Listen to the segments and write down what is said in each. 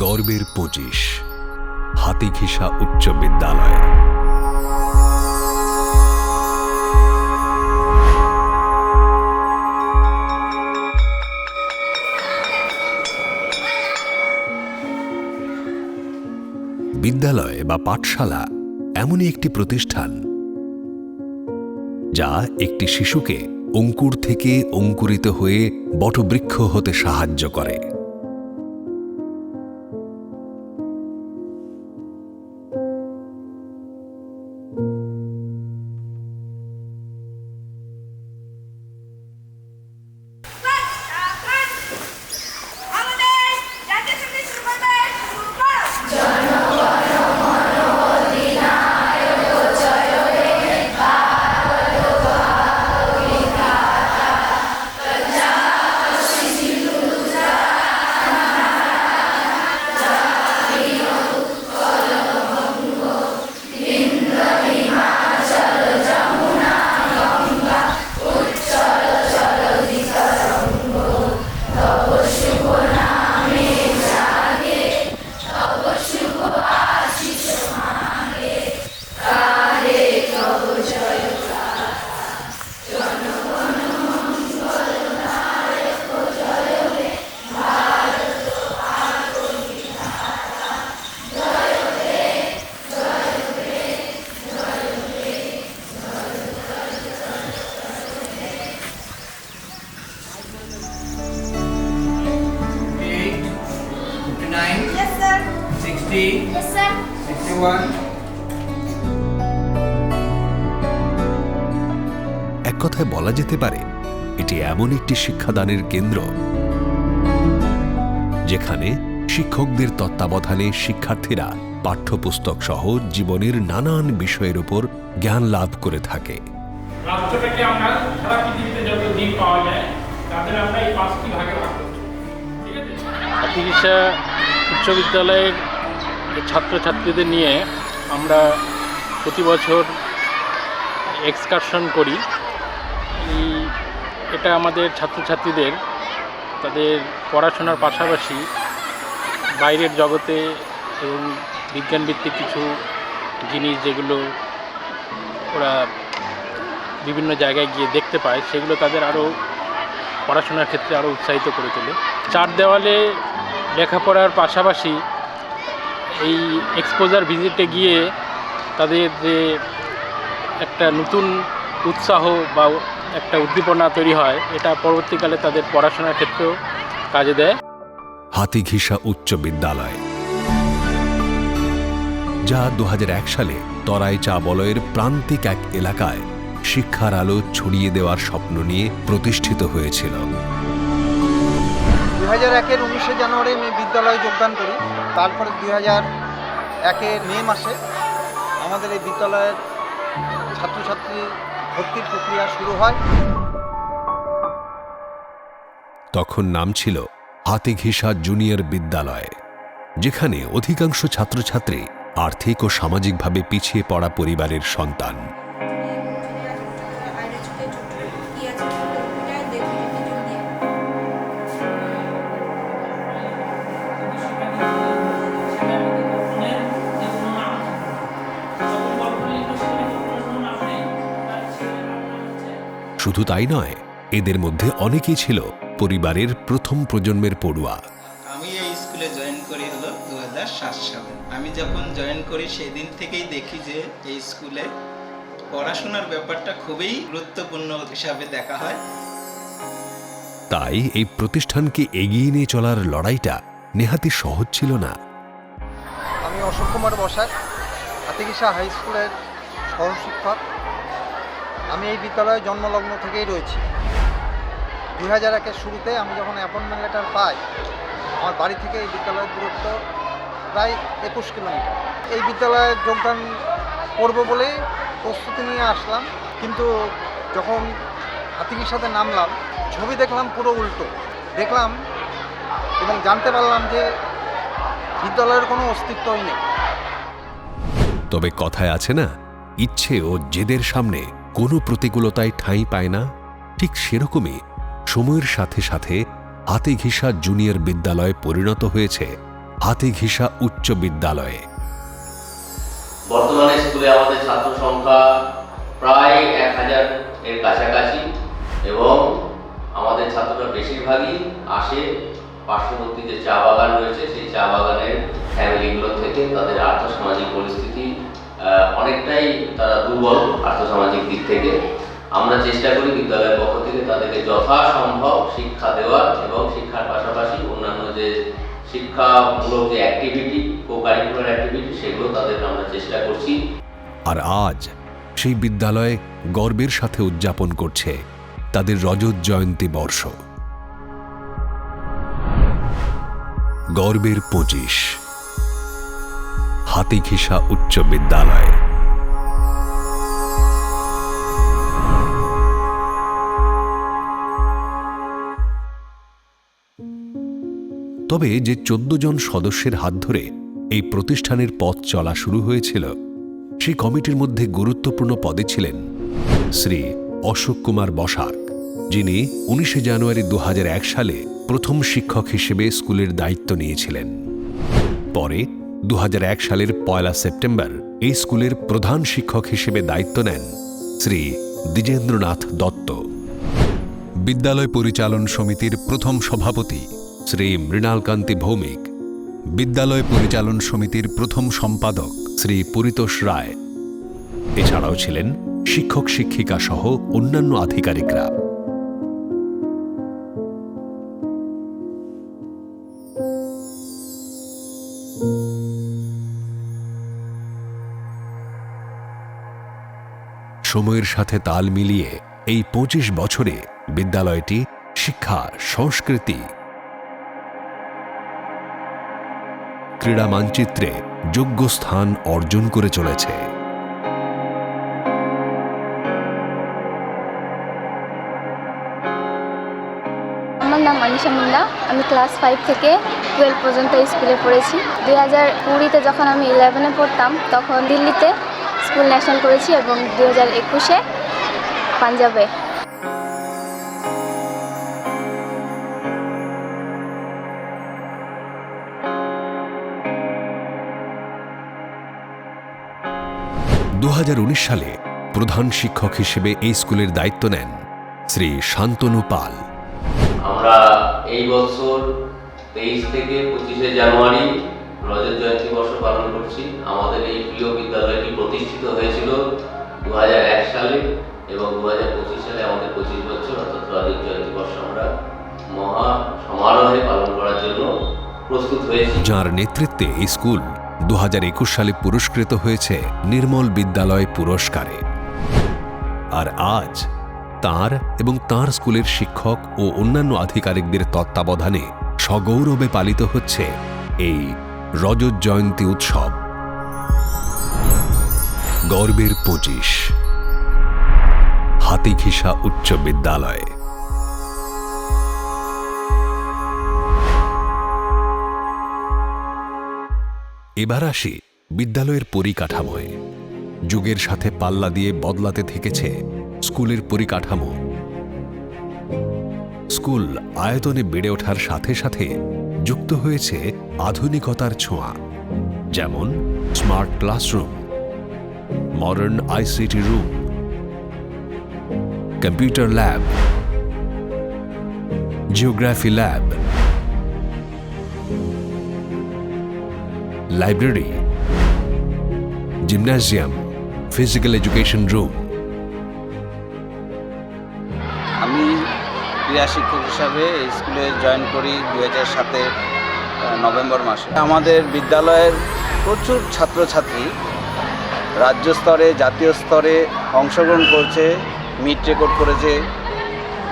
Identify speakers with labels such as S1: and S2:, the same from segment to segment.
S1: গর্বের 25 হাতিঘিসা উচ্চ বিদ্যালয়। বিদ্যালয় বা পাঠশালা এমনই একটি প্রতিষ্ঠান যা একটি শিশুকে অঙ্কুর থেকে অঙ্কুরিত হয়ে বটবৃক্ষ হতে সাহায্য করে। এক কথায় বলা যেতে পারে এটি এমন একটি শিক্ষাদানের কেন্দ্র যেখানে শিক্ষকদের তত্ত্বাবধানে শিক্ষার্থীরা পাঠ্যপুস্তক সহ জীবনের নানান বিষয়ের উপর জ্ঞান লাভ করে থাকে।
S2: রাষ্ট্রটাকে আমরা সারা পৃথিবীতে যত দ্বীপ পাওয়া যায় তাদের আমরা এই 5টি ভাগে ভাগ করছি। ঠিক আছে, হাতিঘিসা উচ্চ বিদ্যালয়ের ছাত্রছাত্রীদের নিয়ে আমরা প্রতি বছর এক্সকারশন করি। এটা আমাদের ছাত্রছাত্রীদের তাদের পড়াশোনার পাশাপাশি বাইরের জগতে এবং বিজ্ঞানভিত্তিক কিছু জিনিস যেগুলো ওরা বিভিন্ন জায়গায় গিয়ে দেখতে পায় সেগুলো তাদের আরও পড়াশোনার ক্ষেত্রে আরও উৎসাহিত করে তোলে। চার দেওয়ালে লেখাপড়ার পাশাপাশি এই এক্সপোজার ভিজিটে গিয়ে তাদের যে একটা নতুন উৎসাহ বা একটা উদ্দীপনা তৈরি হয় এটা পরবর্তীকালে তাদের পড়াশোনার ক্ষেত্রেও কাজে দেয়।
S1: হাতিঘিসা উচ্চ বিদ্যালয় যা 2001 সালে তরাই চা বলয়ের প্রান্তিক এক এলাকায় শিক্ষার আলো ছড়িয়ে দেওয়ার স্বপ্ন নিয়ে প্রতিষ্ঠিত হয়েছিল।
S3: 2001-এর 19শে জানুয়ারি আমি বিদ্যালয়ে যোগদান করি। তারপরে 2001-এর মে মাসে আমাদের এই বিদ্যালয়ের ছাত্রছাত্রী ভর্তির প্রক্রিয়া শুরু হয়।
S1: তখন নাম ছিল হাতিঘিসা জুনিয়র বিদ্যালয়, যেখানে অধিকাংশ ছাত্রছাত্রী আর্থিক ও সামাজিকভাবে পিছিয়ে পড়া পরিবারের সন্তান। শুধু তাই নয়, এদের মধ্যে অনেকেই ছিল পরিবারের প্রথম প্রজন্মের পড়ুয়া।
S4: আমি এই স্কুলে জয়েন করি হলো 2007 সালে। আমি যখন জয়েন করি সেই দিন থেকেই দেখি যে এই স্কুলে পড়াশোনার ব্যাপারটা খুবই গুরুত্বপূর্ণ হিসাবে দেখা হয়।
S1: তাই এই প্রতিষ্ঠানকে এগিয়ে নিয়ে চলার লড়াইটা নেহাতি সহজ ছিল না।
S3: আমি অশোক কুমার বসাক, হাতিঘিসা হাই স্কুলের সহশিক্ষক। আমি এই বিদ্যালয়ে জন্মলগ্ন থেকেই রয়েছি। 2001-এর শুরুতে আমি যখন অ্যাপয়েন্টমেন্ট লেটার পাই, আমার বাড়ি থেকে এই বিদ্যালয়ের দূরত্ব প্রায় 21 কিলোমিটার। এই বিদ্যালয়ে যোগদান করব বলেই প্রস্তুতি নিয়ে আসলাম, কিন্তু যখন হাতিঘিসাতে নামলাম ছবি দেখলাম পুরো উল্টো। দেখলাম এবং জানতে পারলাম যে বিদ্যালয়ের কোনো অস্তিত্বই নেই।
S1: তবে কথায় আছে না, ইচ্ছে ও জেদের সামনে কোনো প্রতিকূলতায় ঠাঁই পায় না, ঠিক সেরকমই সময়ের সাথে সাথে হাতিঘিসা জুনিয়র বিদ্যালয় পরিণত হয়েছে হাতিঘিসা উচ্চ বিদ্যালয়ে।
S5: বর্তমানে স্কুলে আমাদের ছাত্র সংখ্যা প্রায় 1000 এর কাছাকাছি এবং আমাদের ছাত্ররা বেশিরভাগই আসে পার্শ্ববর্তী যে চা বাগান রয়েছে সেই চা বাগানের ফ্যামিলিগুলো থেকে। তাদের আর্থসামাজিক পরিস্থিতি অনেকটাই তারা দুর্বল আর্থসামাজিক দিক থেকে। আমরা চেষ্টা করি বিদ্যালয়ের পক্ষ থেকে তাদেরকে যথাসম্ভব শিক্ষা দেওয়ার এবং শিক্ষার পাশাপাশি অন্যান্য যে শিক্ষামূলক যে অ্যাক্টিভিটি, কো-কারিকুলার অ্যাক্টিভিটি, সেগুলো তাদেরকে আমরা চেষ্টা করছি।
S1: আর আজ সেই বিদ্যালয় গর্বের সাথে উদযাপন করছে তাদের রজত জয়ন্তী বর্ষ। গর্বের 25 হাতিঘিসা উচ্চ বিদ্যালয়। তবে যে 14 জন সদস্যের হাত ধরে এই প্রতিষ্ঠানের পথ চলা শুরু হয়েছিল, সেই কমিটির মধ্যে গুরুত্বপূর্ণ পদে ছিলেন শ্রী অশোক কুমার বসাক, যিনি 19 জানুয়ারি 2001 সালে প্রথম শিক্ষক হিসেবে স্কুলের দায়িত্ব নিয়েছিলেন। পরে 2001 সালের 1 সেপ্টেম্বর এই স্কুলের প্রধান শিক্ষক হিসেবে দায়িত্ব নেন শ্রী দ্বিজেন্দ্রনাথ দত্ত। বিদ্যালয় পরিচালন সমিতির প্রথম সভাপতি শ্রী মৃণালকান্তি ভৌমিক, বিদ্যালয় পরিচালন সমিতির প্রথম সম্পাদক শ্রী পরিতোষ রায়, এছাড়াও ছিলেন শিক্ষক শিক্ষিকা সহ অন্যান্য আধিকারিকরা। সময়ের সাথে তাল মিলিয়ে এই 25 বছরে বিদ্যালয়টি শিক্ষা, সংস্কৃতি, ক্রীড়া মানচিত্রে যোগ্য স্থান অর্জন করে চলেছে।
S6: আমার নাম আনিশা মুন্না। আমি ক্লাস 5 থেকে 12 পর্যন্ত স্কুলে পড়েছি। 2020-তে যখন আমি 11-এ পড়তাম তখন দিল্লিতে স্কুল ন্যাশনাল করেছি এবং 2021-এ পাঞ্জাবে।
S1: সালে প্রধান শিক্ষক হিসেবে এই স্কুলের দায়িত্ব নেন শ্রী শান্তনু পাল।
S5: আমরা এই বছর 23 থেকে 25 জানুয়ারি রজত জয়ন্তী বর্ষ পালন করছি। আমাদের এই প্রিয় বিদ্যালয়টি প্রতিষ্ঠিত হয়েছিল 2001 সালে এবং 2025 সালে আমাদের 25 বছর অর্থাৎ রজত জয়ন্তী বর্ষ আমরা মহা সমারোহে পালন করার জন্য প্রস্তুত হয়েছি।
S1: যার নেতৃত্বে এই স্কুল 2021 সালে পুরস্কৃত হয়েছে নির্মল বিদ্যালয় পুরস্কারে। আর আজ তার এবং তার স্কুলের শিক্ষক ও অন্যান্য আধিকারিকদের তত্ত্বাবধানে সগৌরবে পালিত হচ্ছে এই রজত জয়ন্তী উৎসব। গর্বের 25 হাতিঘিসা উচ্চ বিদ্যালয়। এবার আসি বিদ্যালয়ের পরিকাঠামোয়। যুগের সাথে পাল্লা দিয়ে বদলাতে থেকেছে স্কুলের পরিকাঠামো। স্কুল আয়তনে বেড়ে ওঠার সাথে সাথে যুক্ত হয়েছে আধুনিকতার ছোঁয়া, যেমন smart classroom, modern ICT room, computer lab, geography lab, library, gymnasium, physical education room.
S7: আমি ক্রীড়া শিক্ষক হিসাবে এই স্কুলে জয়েন করি 2007 নভেম্বর মাসে। আমাদের বিদ্যালয়ের প্রচুর ছাত্রছাত্রী রাজ্য স্তরে, জাতীয় স্তরে অংশগ্রহণ করছে, মিড রেকর্ড করেছে,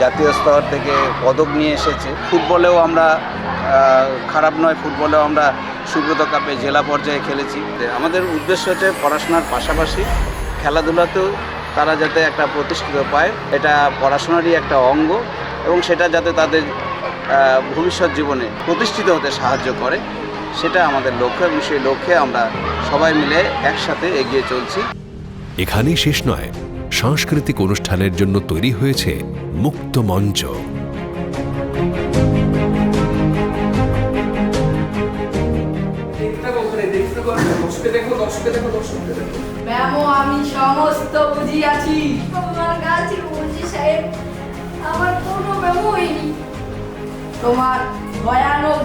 S7: জাতীয় স্তর থেকে পদক নিয়ে এসেছে। ফুটবলেও আমরা খারাপ নয়, ফুটবলেও আমরা সুব্রত কাপে জেলা পর্যায়ে খেলেছি। আমাদের উদ্দেশ্য হচ্ছে পড়াশোনার পাশাপাশি খেলাধুলাতেও তারা যাতে একটা প্রতিষ্ঠিত পায়, এটা পড়াশোনারই একটা অঙ্গ এবং সেটা যাতে তাদের ভবিষ্যৎ জীবনে প্রতিষ্ঠিত হতে সাহায্য করে, সেটা আমাদের লক্ষ্য এবং সেই লক্ষ্যে আমরা সবাই মিলে একসাথে এগিয়ে চলছি।
S1: এখানেই শেষ নয়, সাংস্কৃতিক অনুষ্ঠানের জন্য তৈরি হয়েছে মুক্ত মঞ্চ।
S8: ম্যামও আমি সমস্ত বুঝিয়াছি। তোমার কাছে বুঝি সাহেব, আমার কোনো ম্যামও হয়নি। তোমার ভয়ানক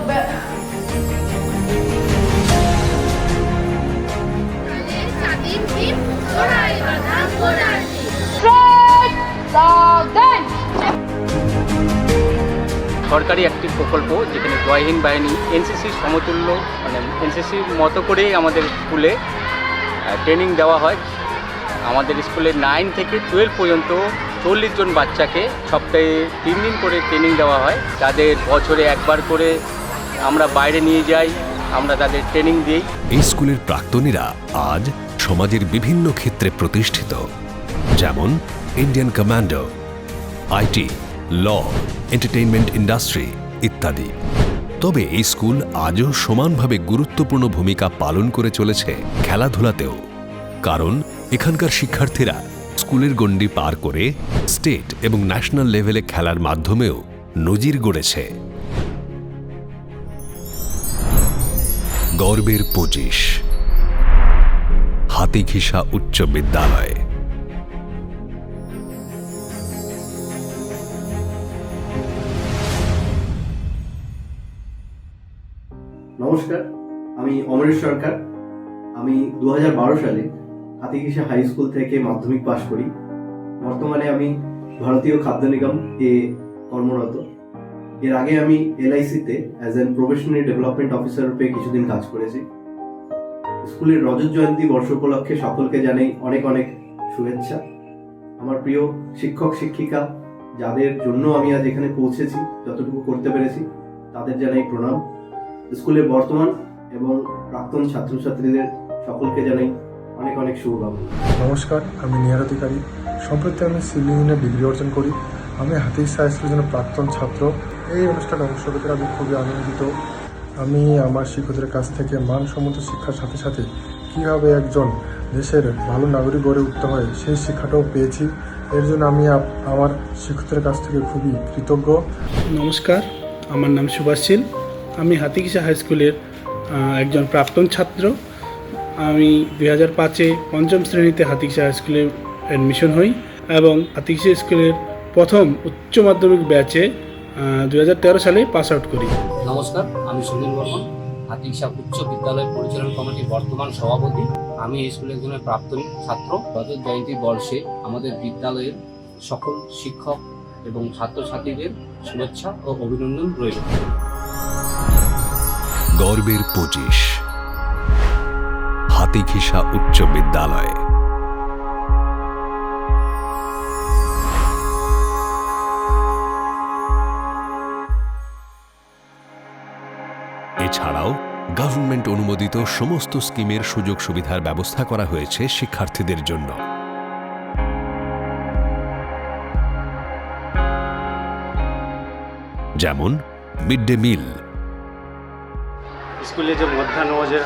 S2: সরকারি একটি প্রকল্প যেখানে জয়হিন্দ বাহিনী এনসিসির সমতুল্য, মানে এনসিসির মতো করেই আমাদের স্কুলে ট্রেনিং দেওয়া হয়। আমাদের স্কুলে 9 থেকে 12 পর্যন্ত 40 জন বাচ্চাকে সপ্তাহে 3 দিন করে ট্রেনিং দেওয়া হয়। তাদের বছরে একবার করে আমরা বাইরে নিয়ে যাই, আমরা তাদের ট্রেনিং দিই।
S1: এই স্কুলের প্রাক্তনীরা আজ সমাজের বিভিন্ন ক্ষেত্রে প্রতিষ্ঠিত, যেমন Indian commando, IT, law, entertainment industry ইত্যাদি। তবে এই স্কুল আজও সমানভাবে গুরুত্বপূর্ণ ভূমিকা পালন করে চলেছে খেলাধুলাতেও, কারণ এখানকার শিক্ষার্থীরা স্কুলের গণ্ডি পার করে স্টেট এবং ন্যাশনাল লেভেলে খেলার মাধ্যমেও নজির গড়েছে। গর্বের 25 হাতিঘিসা উচ্চ বিদ্যালয়।
S9: নমস্কার, আমি অমরেশ সরকার। আমি 2012 সালে হাতিঘিসা হাই স্কুল থেকে মাধ্যমিক পাশ করি। বর্তমানে আমি ভারতীয় খাদ্য নিগম এ কর্মরত। এর আগে আমি LIC-তে as an professional development officer রূপে কিছুদিন কাজ করেছি। স্কুলের রজত জয়ন্তী বর্ষ উপলক্ষে সকলকে জানাই অনেক অনেক শুভেচ্ছা। আমার প্রিয় শিক্ষক শিক্ষিকা, যাদের জন্য আমি আজ এখানে পৌঁছেছি, যতটুকু করতে পেরেছি, তাদের জানাই প্রণাম। স্কুলের বর্তমান এবং প্রাক্তন ছাত্রছাত্রীদের সকলকে জানাই অনেক অনেক শুভকামনা।
S10: নমস্কার, আমি নিহার অধিকারী। সম্প্রতি আমি সিভিল ইঞ্জিনিয়ার ডিগ্রি অর্জন করি। আমি হাতিঘিসা হাই স্কুলের জন্য প্রাক্তন ছাত্র। এই অনুষ্ঠানে অংশ পেতে আমি খুবই আনন্দিত। আমি আমার শিক্ষকদের কাছ থেকে মানসম্মত শিক্ষার সাথে সাথে কীভাবে একজন দেশের ভালো নাগরিক গড়ে উঠতে হয় সেই শিক্ষাটাও পেয়েছি। এর জন্য আমি আমার শিক্ষকদের কাছ থেকে খুবই কৃতজ্ঞ।
S11: নমস্কার, আমার নাম সুভাষ শীল। আমি হাতিঘিসা হাই স্কুলের একজন প্রাক্তন ছাত্র। আমি 2005-এ 5ম শ্রেণীতে হাতিঘিসা হাই স্কুলে অ্যাডমিশন হই এবং হাতিঘিসা স্কুলের প্রথম উচ্চ মাধ্যমিক ব্যাচে 2013 সালে পাস আউট করি।
S12: নমস্কার, আমি সুনীল বর্মন, হাতিঘিসা উচ্চ বিদ্যালয় পরিচালন কমিটির বর্তমান সভাপতি। আমি এই স্কুলের একজন প্রাক্তন ছাত্র। রজত জয়ন্তী বর্ষে আমাদের বিদ্যালয়ের সকল শিক্ষক এবং ছাত্রছাত্রীদের শুভেচ্ছা ও অভিনন্দন রইল।
S1: গর্বের 25 হাতিঘিসা উচ্চ বিদ্যালয়। এছাড়াও গভর্নমেন্ট অনুমোদিত সমস্ত স্কিমের সুযোগ সুবিধার ব্যবস্থা করা হয়েছে শিক্ষার্থীদের জন্য। যেমন মিড ডে মিল।
S13: স্কুলে যে মধ্যাহ্নভোজের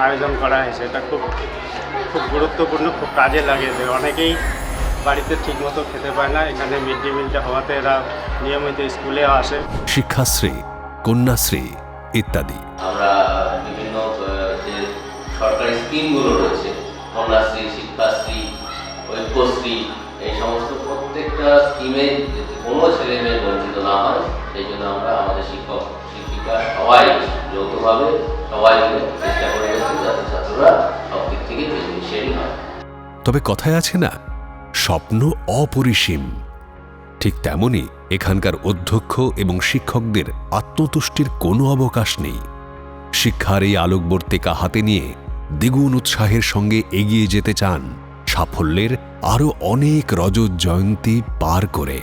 S13: আয়োজন করা হয়েছে এটা খুব গুরুত্বপূর্ণ, খুব কাজে লাগে। যে অনেকেই বাড়িতে ঠিকমতো খেতে পায় না, এখানে মিড ডে মিলটা হওয়াতে এরা নিয়মিত স্কুলে আসে।
S1: শিক্ষাশ্রী, কন্যাশ্রী ইত্যাদি।
S5: আমরা বিভিন্ন যে সরকারি স্কিমগুলো রয়েছে, কন্যাশ্রী, শিক্ষাশ্রী, ঐক্যশ্রী, এই সমস্ত প্রত্যেকটা স্কিমে কোনো ছেলে মেয়ে বঞ্চিত না হয়, সেই জন্য আমরা আমাদের শিক্ষক শিক্ষিকা সবাই যৌথভাবে সবাই মিলে চেষ্টা করে গেছি যাতে ছাত্ররা সব দিক থেকে বেনিফিশিয়ারি হয়।
S1: তবে কথায় আছে না, স্বপ্ন অপরিসীম। ঠিক তেমনি এখানকার অধ্যক্ষ এবং শিক্ষকদের আত্মতুষ্টির কোনো অবকাশ নেই। শিক্ষার এই আলোকবর্তিকা হাতে নিয়ে দ্বিগুণ উৎসাহের সঙ্গে এগিয়ে যেতে চান সাফল্যের আরও অনেক রজত জয়ন্তী পার করে।